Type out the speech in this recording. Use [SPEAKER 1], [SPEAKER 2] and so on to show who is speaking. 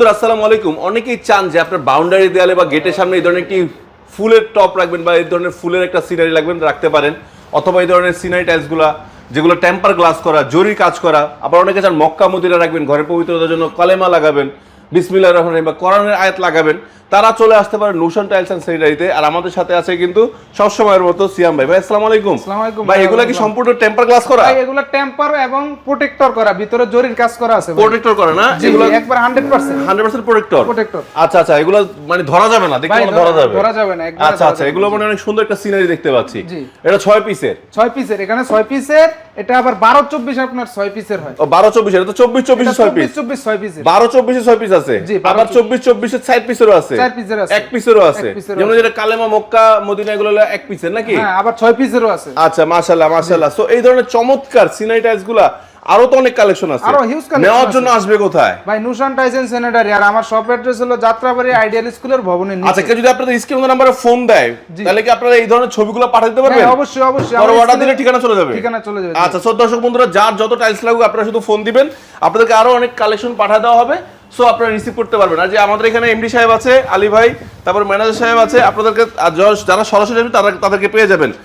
[SPEAKER 1] হুজুর আসসালামু আলাইকুম। অনেকেই চান যে আপনার বাউন্ডারি দেয়ালে বা গেটের সামনে এই ধরনের একটি ফুলের টপ রাখবেন বা এই ধরনের ফুলের একটা সিনারি রাখবেন, রাখতে পারেন। অথবা এই ধরনের সিনারি টাইলসগুলা যেগুলো টেম্পার গ্লাস করা, জরির কাজ করা। আবার অনেকে চান মক্কা মদিনা রাখবেন, ঘরের পবিত্রতার জন্য কালেমা লাগাবেন, বিসমিল্লাহির রহমানির রহিম বা কোরআনের আয়াত লাগাবেন, তারা চলে আসতে পারে নুশান টাইলস এন্ড স্যানিটারিতে। আর আমাদের সাথে আছে কিন্তু সবসময়ের মতো সিয়াম ভাই। ভাই আসসালামু আলাইকুম।
[SPEAKER 2] আসসালামু আলাইকুম
[SPEAKER 1] ভাই এগুলা কি সম্পূর্ণ টেম্পার গ্লাস করা?
[SPEAKER 2] ভাই এগুলা টেম্পার এবং প্রোটেক্টর করা, ভিতরে জরির কাজ করা আছে ভাই।
[SPEAKER 1] প্রোটেক্টর করা না?
[SPEAKER 2] এগুলো একবার 100%
[SPEAKER 1] 100% প্রোটেক্টর।
[SPEAKER 2] প্রোটেক্টর।
[SPEAKER 1] আচ্ছা আচ্ছা, এগুলো মানে ধরা যাবে না, দেখতে
[SPEAKER 2] ভাই
[SPEAKER 1] ধরা যাবে?
[SPEAKER 2] ধরা যাবে না একবার।
[SPEAKER 1] আচ্ছা আচ্ছা, এগুলো মানে অনেক সুন্দর একটা সিনারি দেখতে পাচ্ছি।
[SPEAKER 2] জি।
[SPEAKER 1] এটা 6 পিসের।
[SPEAKER 2] 6 পিসের, এখানে 6 পিসের, এটা আবার 12 24 আপনার 6 পিসের হয়।
[SPEAKER 1] ও 12 24 এটা তো 24 24 6 পিস।
[SPEAKER 2] 24 6 পিসের।
[SPEAKER 1] 12 24 6 পিস আছে।
[SPEAKER 2] জি,
[SPEAKER 1] আবার 24 24 4 পিসেরও আছে।
[SPEAKER 2] 4 পিসের আছে।
[SPEAKER 1] এক পিসেরও আছে।
[SPEAKER 2] এক পিসেরও
[SPEAKER 1] যেমন
[SPEAKER 2] আছে।
[SPEAKER 1] যেটা কালেমা মক্কা মদিনা এগুলো হলো এক পিসের নাকি?
[SPEAKER 2] হ্যাঁ, আবার 6 পিসেরও আছে।
[SPEAKER 1] আচ্ছা মাশাআল্লাহ মাশাআল্লাহ। সো এই ধরনের চমৎকার সিনারি টাইলসগুলা আরো তো অনেক কালেকশন আছে।
[SPEAKER 2] আরো হিউজ কালেকশন
[SPEAKER 1] নেওয়ার
[SPEAKER 2] আছে।
[SPEAKER 1] জন্য আসবে কোথায়?
[SPEAKER 2] ভাই নুশান টাইলস এন্ড স্যানিটারি। আর আমার শপ অ্যাড্রেস হলো যাত্রাবাড়ি আইডিয়াল স্কুলের ভবনের নিচে।
[SPEAKER 1] আচ্ছা, কেউ যদি আপনাদের স্ক্রিন নাম্বারে ফোন দেয় তাহলে কি আপনারা এই ধরনের ছবিগুলো পাঠিয়ে দিতে পারবেন?
[SPEAKER 2] হ্যাঁ, অবশ্যই অবশ্যই।
[SPEAKER 1] আর অর্ডার দিলে ঠিকানা চলে যাবে।
[SPEAKER 2] ঠিকানা চলে যাবে।
[SPEAKER 1] আচ্ছা, সো দর্শক বন্ধুরা, যার যত টাইলস লাগবে আপনারা শুধু ফোন দিবেন, আপনাদেরকে আরো অনেক কালেকশন পাঠিয়ে দেওয়া হবে। সো আপনারা রিসিভ করতে পারবেন। আর যে আমাদের এখানে এমডি সাহেব আছে, আলী ভাই, তারপর ম্যানেজার সাহেব আছে, আপনাদেরকে যারা সরাসরি আসবে তাদেরকে পেয়ে যাবেন।